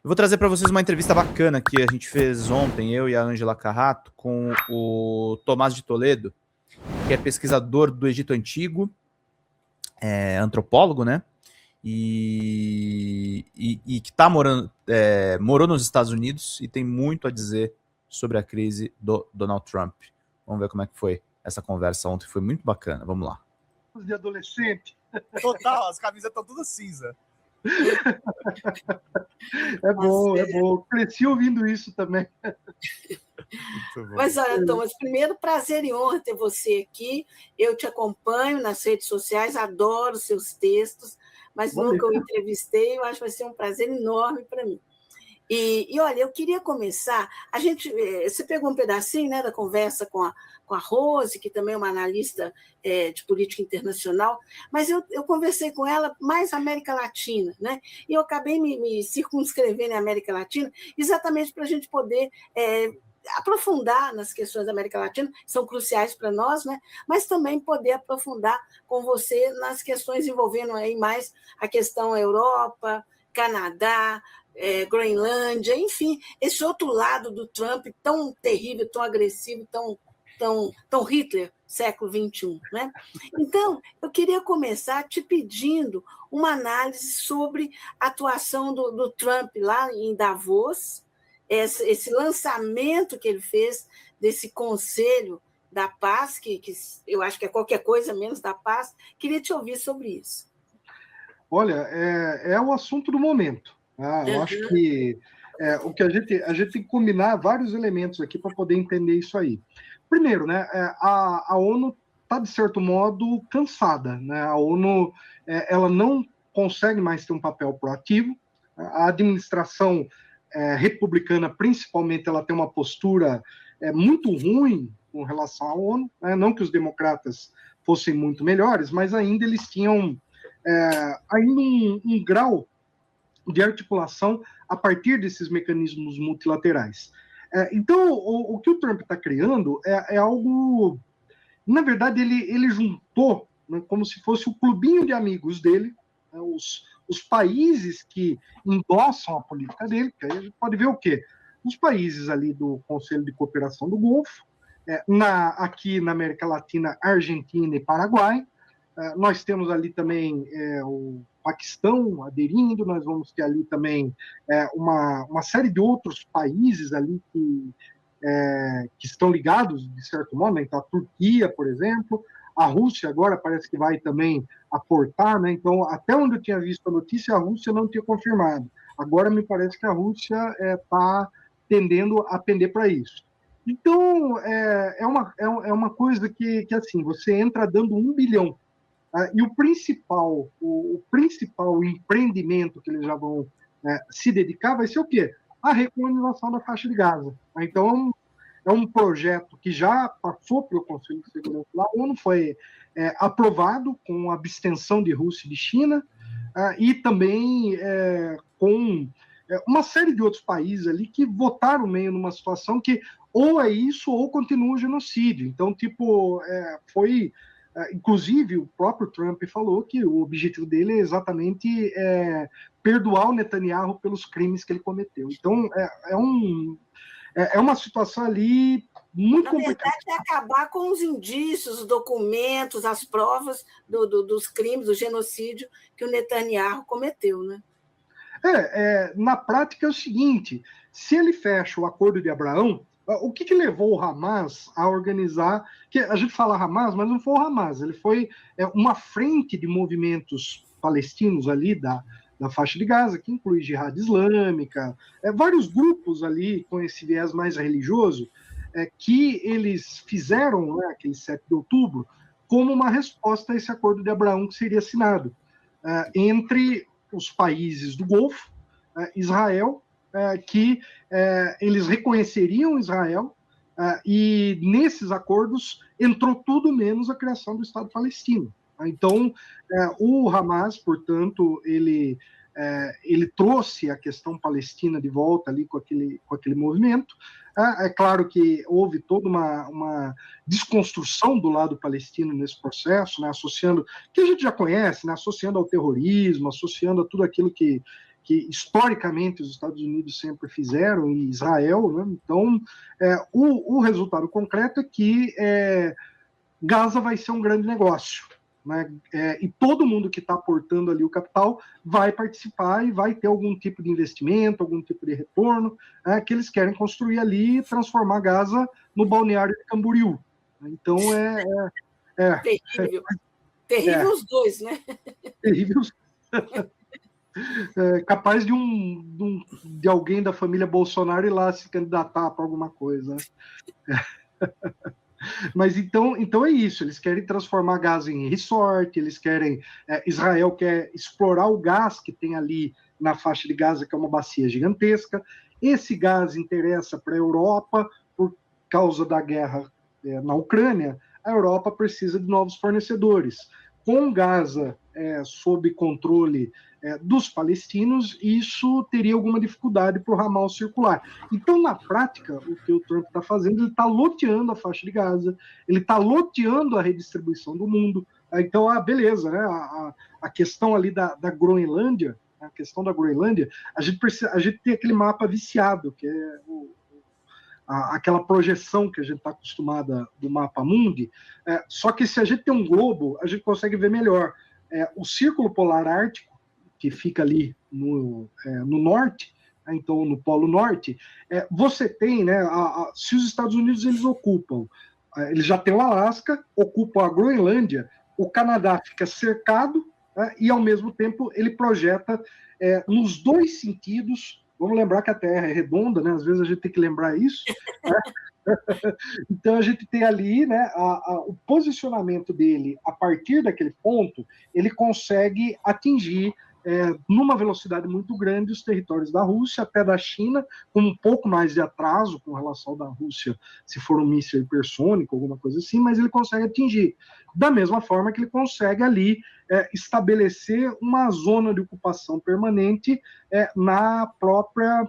Eu vou trazer para vocês uma entrevista bacana que a gente fez ontem, eu e a Ângela Carrato, com o Tomás de Toledo, que é pesquisador do Egito Antigo, antropólogo, né? E que morou nos Estados Unidos e tem muito a dizer sobre a crise do Donald Trump. Vamos ver como é que foi essa conversa ontem, foi muito bacana. Vamos lá. De adolescente. Total, as camisas estão todas cinza. É bom. Cresci ouvindo isso também. Mas olha, Thomas, primeiro, prazer e honra ter você aqui. Eu te acompanho nas redes sociais, adoro seus textos, mas nunca o entrevistei, eu acho que vai ser um prazer enorme para mim. E olha, eu queria começar. Você pegou um pedacinho, né, da conversa com a Rose, que também é uma analista de política internacional, mas eu conversei com ela mais América Latina, né? E eu acabei me circunscrevendo em América Latina, exatamente para a gente poder aprofundar nas questões da América Latina, que são cruciais para nós, né? Mas também poder aprofundar com você nas questões envolvendo aí mais a questão Europa, Canadá, Groenlândia, enfim, esse outro lado do Trump tão terrível, tão agressivo, tão Hitler, século XXI. Né? Então, eu queria começar te pedindo uma análise sobre a atuação do Trump lá em Davos, esse lançamento que ele fez desse Conselho da Paz, que eu acho que é qualquer coisa menos da paz. Queria te ouvir sobre isso. Olha, é o assunto do momento. Eu acho que o que a gente tem que combinar vários elementos aqui para poder entender isso aí. Primeiro, né, a ONU está, de certo modo, cansada. Né? A ONU ela não consegue mais ter um papel proativo. A administração republicana, principalmente, ela tem uma postura muito ruim com relação à ONU. Né? Não que os democratas fossem muito melhores, mas ainda eles tinham ainda um grau de articulação a partir desses mecanismos multilaterais. Então, o que o Trump está criando é algo... Na verdade, ele juntou, né, como se fosse o clubinho de amigos dele, né, os países que endossam a política dele, que aí a gente pode ver o quê? Os países ali do Conselho de Cooperação do Golfo, aqui na América Latina, Argentina e Paraguai. Nós temos ali também o Paquistão aderindo, nós vamos ter ali também uma série de outros países ali que estão ligados, de certo modo, né? Então, a Turquia, por exemplo, a Rússia agora parece que vai também aportar, né? Então, até onde eu tinha visto a notícia, a Rússia não tinha confirmado. Agora me parece que a Rússia está tendendo a pender para isso. Então, é uma coisa que, assim, você entra dando 1 bilhão. E o principal empreendimento que eles já vão se dedicar vai ser o quê? A recolonização da faixa de Gaza. Então, é um projeto que já passou pelo Conselho de Segurança da ONU, foi aprovado com abstenção de Rússia e de China, e também com uma série de outros países ali que votaram meio numa situação que ou é isso ou continua o genocídio. Então, foi... Inclusive, o próprio Trump falou que o objetivo dele é exatamente perdoar o Netanyahu pelos crimes que ele cometeu. Então, é uma situação ali muito complicada. Na verdade, é acabar com os indícios, os documentos, as provas dos crimes, do genocídio que o Netanyahu cometeu, né? Na prática é o seguinte, se ele fecha o Acordo de Abraão, o que levou o Hamas a organizar... Que a gente fala Hamas, mas não foi o Hamas. Ele foi uma frente de movimentos palestinos ali da faixa de Gaza, que inclui Jihad Islâmica, vários grupos ali com esse viés mais religioso, que eles fizeram, né, aquele 7 de outubro, como uma resposta a esse Acordo de Abraão que seria assinado entre os países do Golfo, Israel, que eles reconheceriam Israel, e nesses acordos entrou tudo menos a criação do Estado palestino. Então, o Hamas, portanto, ele trouxe a questão palestina de volta ali com aquele movimento. É claro que houve toda uma desconstrução do lado palestino nesse processo, né, associando, que a gente já conhece, né, associando ao terrorismo, associando a tudo aquilo que que historicamente os Estados Unidos sempre fizeram, e Israel, né? Então, o resultado concreto é que Gaza vai ser um grande negócio, né? E todo mundo que está aportando ali o capital vai participar e vai ter algum tipo de investimento, algum tipo de retorno, que eles querem construir ali e transformar Gaza no balneário de Camboriú. Então, terrível os dois, né? Terrível. Capaz de alguém da família Bolsonaro ir lá se candidatar para alguma coisa. Mas então é isso, eles querem transformar Gaza em resort, eles querem, Israel quer explorar o gás que tem ali na faixa de Gaza, que é uma bacia gigantesca. Esse gás interessa para a Europa por causa da guerra na Ucrânia. A Europa precisa de novos fornecedores. Com Gaza sob controle dos palestinos, isso teria alguma dificuldade para o ramal circular. Então, na prática, o que o Trump está fazendo, ele está loteando a faixa de Gaza, ele está loteando a redistribuição do mundo. Então, beleza, né? A questão ali da Groenlândia, a questão da Groenlândia, a gente tem aquele mapa viciado, que é aquela projeção que a gente está acostumada do mapa mundi, só que se a gente tem um globo, a gente consegue ver melhor. O Círculo Polar Ártico, que fica ali no norte, então no Polo Norte, você tem, né, se os Estados Unidos eles ocupam, eles já têm o Alasca, ocupam a Groenlândia, o Canadá fica cercado, e ao mesmo tempo ele projeta nos dois sentidos. Vamos lembrar que a Terra é redonda, né? Às vezes a gente tem que lembrar isso. Né? Então a gente tem ali, né, o posicionamento dele a partir daquele ponto, ele consegue atingir numa velocidade muito grande os territórios da Rússia, até da China, com um pouco mais de atraso com relação ao da Rússia, se for um míssil hipersônico, alguma coisa assim, mas ele consegue atingir. Da mesma forma que ele consegue ali estabelecer uma zona de ocupação permanente na própria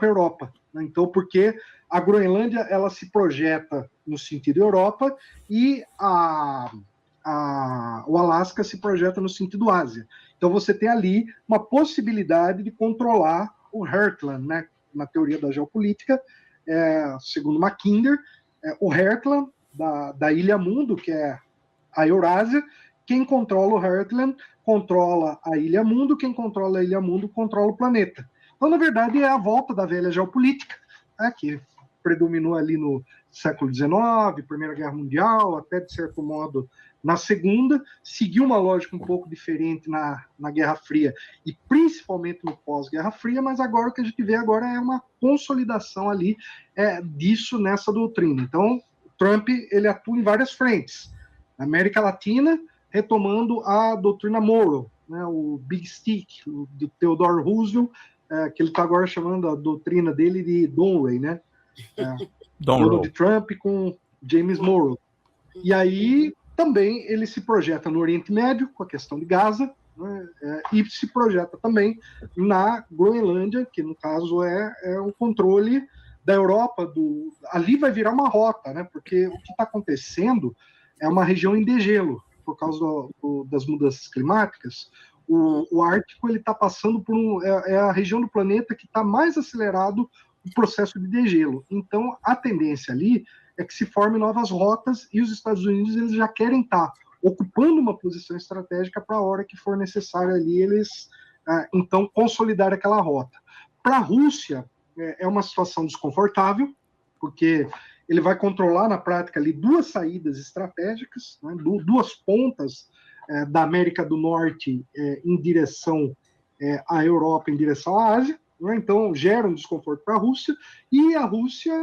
Europa. Né? Então, porque a Groenlândia ela se projeta no sentido Europa e o Alasca se projeta no sentido Ásia. Então você tem ali uma possibilidade de controlar o Heartland, né? Na teoria da geopolítica, segundo Mackinder, o Heartland da Ilha Mundo, que é a Eurásia, quem controla o Heartland controla a Ilha Mundo, quem controla a Ilha Mundo controla o planeta. Então, na verdade, é a volta da velha geopolítica, né, que predominou ali no século XIX, Primeira Guerra Mundial, até, de certo modo, na Segunda, seguiu uma lógica um pouco diferente na Guerra Fria, e principalmente no pós-Guerra Fria, mas agora o que a gente vê agora é uma consolidação ali disso nessa doutrina. Então, Trump ele atua em várias frentes. Na América Latina, retomando a doutrina Monroe, né, o Big Stick, do Theodore Roosevelt, que ele está agora chamando a doutrina dele de Donway, né? Donald Trump com James Monroe. E aí também ele se projeta no Oriente Médio, com a questão de Gaza, né, e se projeta também na Groenlândia, que no caso é o controle da Europa. Ali vai virar uma rota, né? Porque o que está acontecendo é uma região em degelo, por causa das mudanças climáticas. O Ártico ele está passando por a região do planeta que está mais acelerado o processo de degelo. Então, a tendência ali é que se formem novas rotas e os Estados Unidos eles já querem estar ocupando uma posição estratégica para a hora que for necessário ali eles, então, consolidar aquela rota. Para a Rússia, é uma situação desconfortável, porque ele vai controlar na prática ali duas saídas estratégicas, né, duas pontas da América do Norte em direção à Europa, em direção à Ásia, né, então gera um desconforto para a Rússia, e a Rússia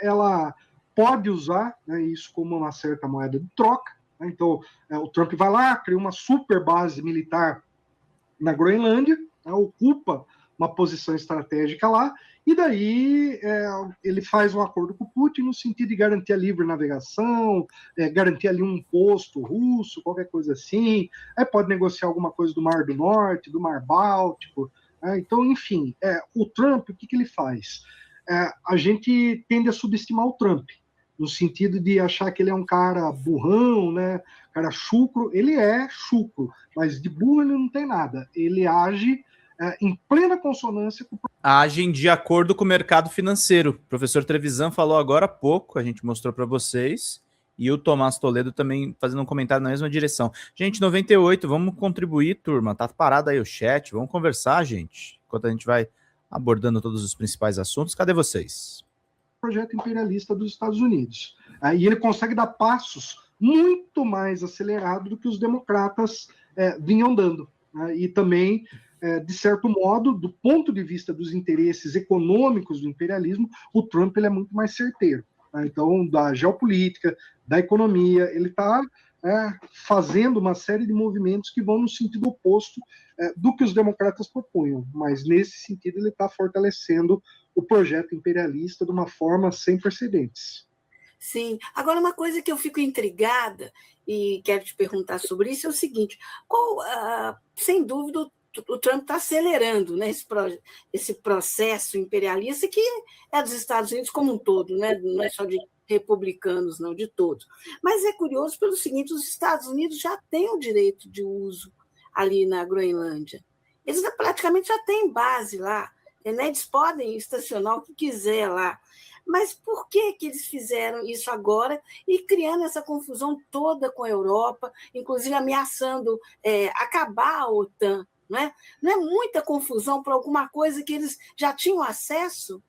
ela pode usar, né, isso como uma certa moeda de troca, né, então o Trump vai lá, cria uma super base militar na Groenlândia, né, ocupa uma posição estratégica lá, e daí ele faz um acordo com o Putin no sentido de garantir a livre navegação, garantir ali um posto russo, qualquer coisa assim, aí pode negociar alguma coisa do Mar do Norte, do Mar Báltico, então, enfim, o Trump, o que ele faz? A gente tende a subestimar o Trump, no sentido de achar que ele é um cara burrão, né, cara chucro. Ele é chucro, mas de burro ele não tem nada, ele age em plena consonância com... Agem de acordo com o mercado financeiro. O professor Trevisan falou agora há pouco, a gente mostrou para vocês, e o Tomás Toledo também fazendo um comentário na mesma direção. Gente, 98, vamos contribuir, turma. Tá parado aí o chat, vamos conversar, gente, enquanto a gente vai abordando todos os principais assuntos. Cadê vocês? Projeto imperialista dos Estados Unidos. E ele consegue dar passos muito mais acelerados do que os democratas vinham dando. E também, de certo modo, do ponto de vista dos interesses econômicos do imperialismo, o Trump ele é muito mais certeiro. Então, da geopolítica, da economia, ele está fazendo uma série de movimentos que vão no sentido oposto do que os democratas propunham, mas nesse sentido ele está fortalecendo o projeto imperialista de uma forma sem precedentes. Sim. Agora, uma coisa que eu fico intrigada e quero te perguntar sobre isso é o seguinte, sem dúvida, o Trump está acelerando, né, esse processo imperialista que é dos Estados Unidos como um todo, né, não é só de republicanos, não, de todos. Mas é curioso pelo seguinte, os Estados Unidos já têm o direito de uso ali na Groenlândia. Eles praticamente já têm base lá, né? Eles podem estacionar o que quiser lá. Mas por que eles fizeram isso agora e criando essa confusão toda com a Europa, inclusive ameaçando acabar a OTAN? Não é muita confusão por alguma coisa que eles já tinham acesso?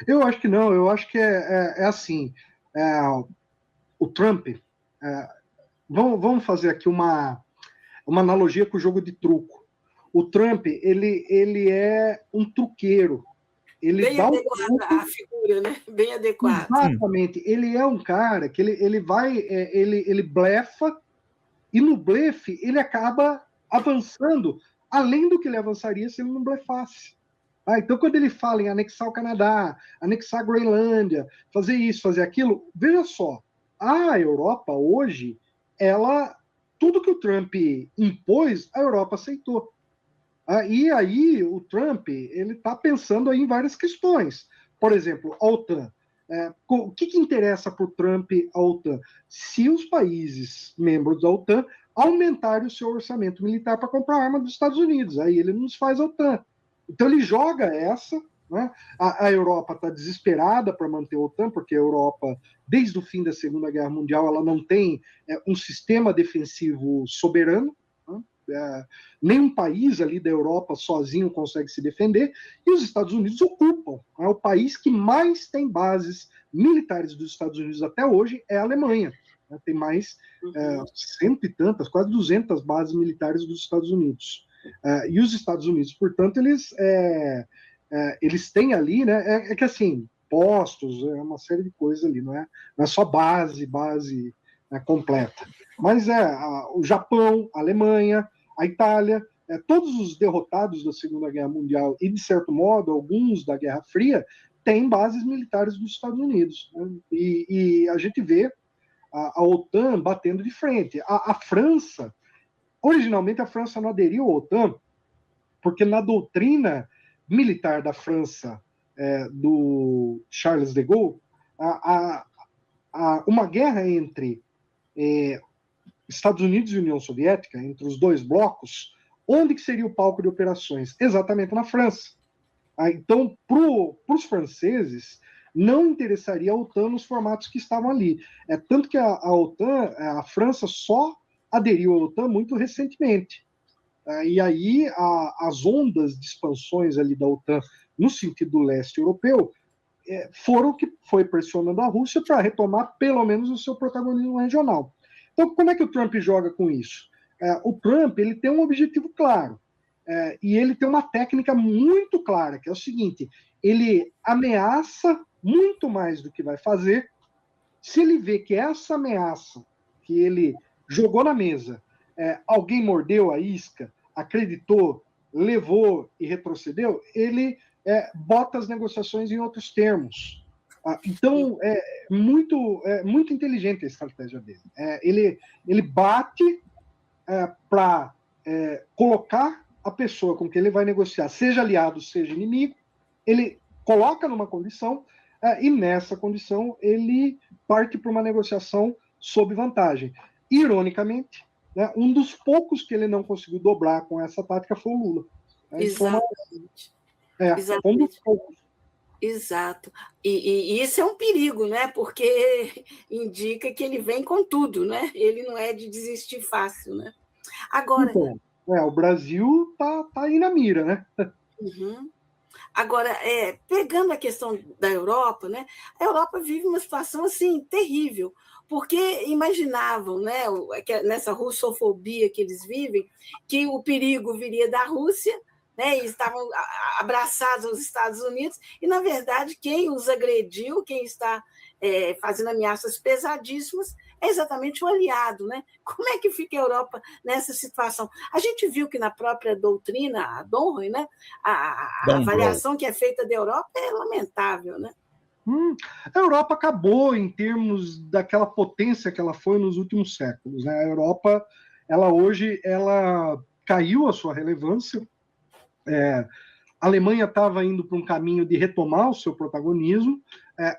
Eu acho que não, eu acho que é assim. O Trump, vamos fazer aqui uma analogia com o jogo de truco. O Trump, ele é um truqueiro. Ele bem adequada a figura, né? Bem adequada. Exatamente. Ele é um cara que ele blefa, e no blefe ele acaba avançando além do que ele avançaria se ele não blefasse. Então, quando ele fala em anexar o Canadá, anexar a Groenlândia, fazer isso, fazer aquilo, veja só, a Europa hoje, tudo que o Trump impôs, a Europa aceitou. E aí o Trump ele está pensando aí em várias questões. Por exemplo, a OTAN. O que interessa para o Trump a OTAN? Se os países membros da OTAN aumentarem o seu orçamento militar para comprar arma dos Estados Unidos, aí ele não faz a OTAN. Então ele joga essa, né? A Europa está desesperada para manter a OTAN, porque a Europa, desde o fim da Segunda Guerra Mundial, ela não tem um sistema defensivo soberano. Nenhum país ali da Europa sozinho consegue se defender, e os Estados Unidos ocupam. O país que mais tem bases militares dos Estados Unidos até hoje é a Alemanha. Tem mais cento e tantas, quase 200 bases militares dos Estados Unidos. E os Estados Unidos, portanto, eles têm ali, né, que assim, postos, uma série de coisas ali, não é só base completa. Mas o Japão, a Alemanha, a Itália, todos os derrotados da Segunda Guerra Mundial e, de certo modo, alguns da Guerra Fria, têm bases militares dos Estados Unidos. Né? E a gente vê a OTAN batendo de frente. A França, originalmente a França não aderiu à OTAN, porque na doutrina militar da França, do Charles de Gaulle, uma guerra entre Estados Unidos e União Soviética, entre os dois blocos, onde que seria o palco de operações? Exatamente na França. Então, para os franceses, não interessaria a OTAN nos formatos que estavam ali. Tanto que a OTAN, a França só aderiu à OTAN muito recentemente. E aí as ondas de expansões ali da OTAN no sentido do leste europeu foram o que foi pressionando a Rússia para retomar pelo menos o seu protagonismo regional. Então, como é que o Trump joga com isso? O Trump ele tem um objetivo claro, e ele tem uma técnica muito clara, que é o seguinte: ele ameaça muito mais do que vai fazer. Se ele vê que essa ameaça que ele jogou na mesa, alguém mordeu a isca, acreditou, levou e retrocedeu, ele bota as negociações em outros termos. Então, é muito inteligente a estratégia dele. Ele bate para colocar a pessoa com quem ele vai negociar, seja aliado, seja inimigo, ele coloca numa condição, e nessa condição ele parte para uma negociação sob vantagem. Ironicamente, um dos poucos que ele não conseguiu dobrar com essa tática foi o Lula. Exatamente. Exatamente. Exato. E isso é um perigo, né? Porque indica que ele vem com tudo, né? Ele não é de desistir fácil, né? Agora. Então, o Brasil tá aí na mira, né? Uhum. Agora, pegando a questão da Europa, né? A Europa vive uma situação assim terrível, porque imaginavam, né, nessa russofobia que eles vivem, que o perigo viria da Rússia, né, e estavam abraçados aos Estados Unidos, e, na verdade, quem os agrediu, quem está fazendo ameaças pesadíssimas, é exatamente o aliado. Né? Como é que fica a Europa nessa situação? A gente viu que na própria doutrina, a Donroy, né, a avaliação que é feita da Europa é lamentável. Né? A Europa acabou em termos daquela potência que ela foi nos últimos séculos. Né? A Europa, hoje, caiu a sua relevância. A Alemanha estava indo para um caminho de retomar o seu protagonismo.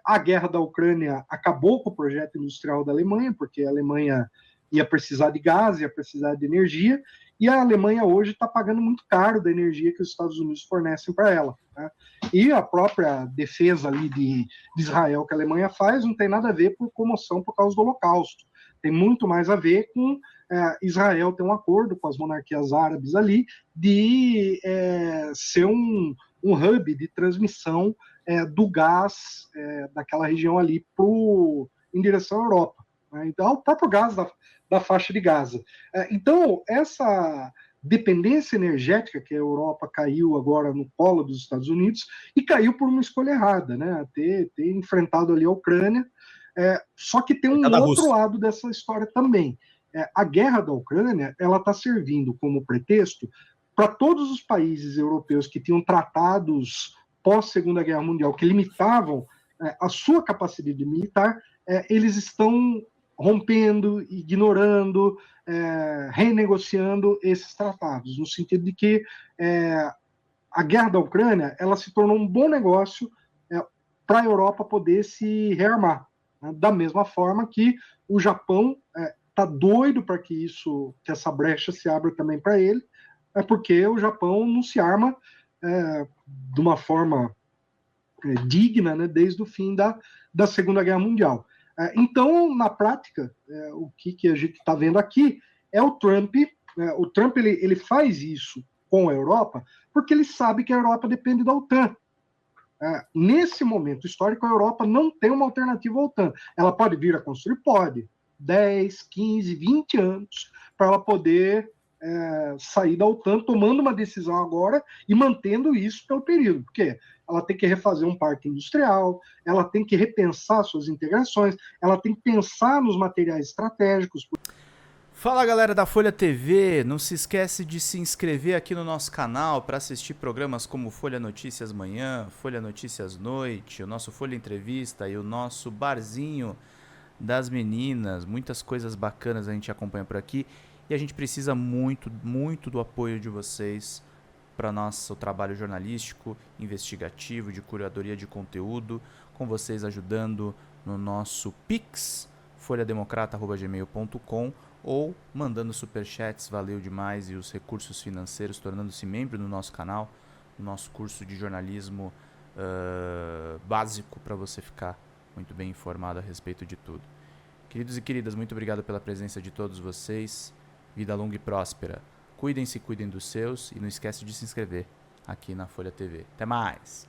A guerra da Ucrânia acabou com o projeto industrial da Alemanha, porque a Alemanha ia precisar de gás, ia precisar de energia, e a Alemanha hoje está pagando muito caro da energia que os Estados Unidos fornecem para ela. Né? E a própria defesa ali de Israel que a Alemanha faz não tem nada a ver com comoção por causa do Holocausto. Tem muito mais a ver com Israel ter um acordo com as monarquias árabes ali de ser um hub de transmissão do gás daquela região ali em direção à Europa. Né? Então, o próprio gás da faixa de Gaza. Então, essa dependência energética que a Europa caiu agora no colo dos Estados Unidos, e caiu por uma escolha errada, né? Ter enfrentado ali a Ucrânia. Só que tem um outro lado dessa história também. A guerra da Ucrânia, ela está servindo como pretexto para todos os países europeus que tinham tratados pós-Segunda Guerra Mundial que limitavam a sua capacidade militar, eles estão rompendo, ignorando, renegociando esses tratados, no sentido de que a guerra da Ucrânia ela se tornou um bom negócio para a Europa poder se rearmar. Né? Da mesma forma que o Japão está doido para que essa brecha se abra também para ele, porque o Japão não se arma de uma forma digna, né, desde o fim da Segunda Guerra Mundial. Então, na prática, o que a gente está vendo aqui é o Trump. O Trump ele faz isso com a Europa porque ele sabe que a Europa depende da OTAN. Nesse momento histórico, a Europa não tem uma alternativa à OTAN. Ela pode vir a construir? Pode. 10, 15, 20 anos para ela poder sair da OTAN, tomando uma decisão agora e mantendo isso pelo período. Porque ela tem que refazer um parque industrial, ela tem que repensar suas integrações, ela tem que pensar nos materiais estratégicos. Fala galera da Folha TV, não se esquece de se inscrever aqui no nosso canal para assistir programas como Folha Notícias Manhã, Folha Notícias Noite, o nosso Folha Entrevista e o nosso Barzinho das Meninas. Muitas coisas bacanas a gente acompanha por aqui e a gente precisa muito, muito do apoio de vocês para nosso trabalho jornalístico, investigativo, de curadoria de conteúdo, com vocês ajudando no nosso Pix, folhademocrata@gmail.com, ou mandando superchats, valeu demais, e os recursos financeiros, tornando-se membro do nosso canal, no nosso curso de jornalismo básico, para você ficar muito bem informado a respeito de tudo. Queridos e queridas, muito obrigado pela presença de todos vocês. Vida longa e próspera. Cuidem-se, cuidem dos seus, e não esquece de se inscrever aqui na Folha TV. Até mais!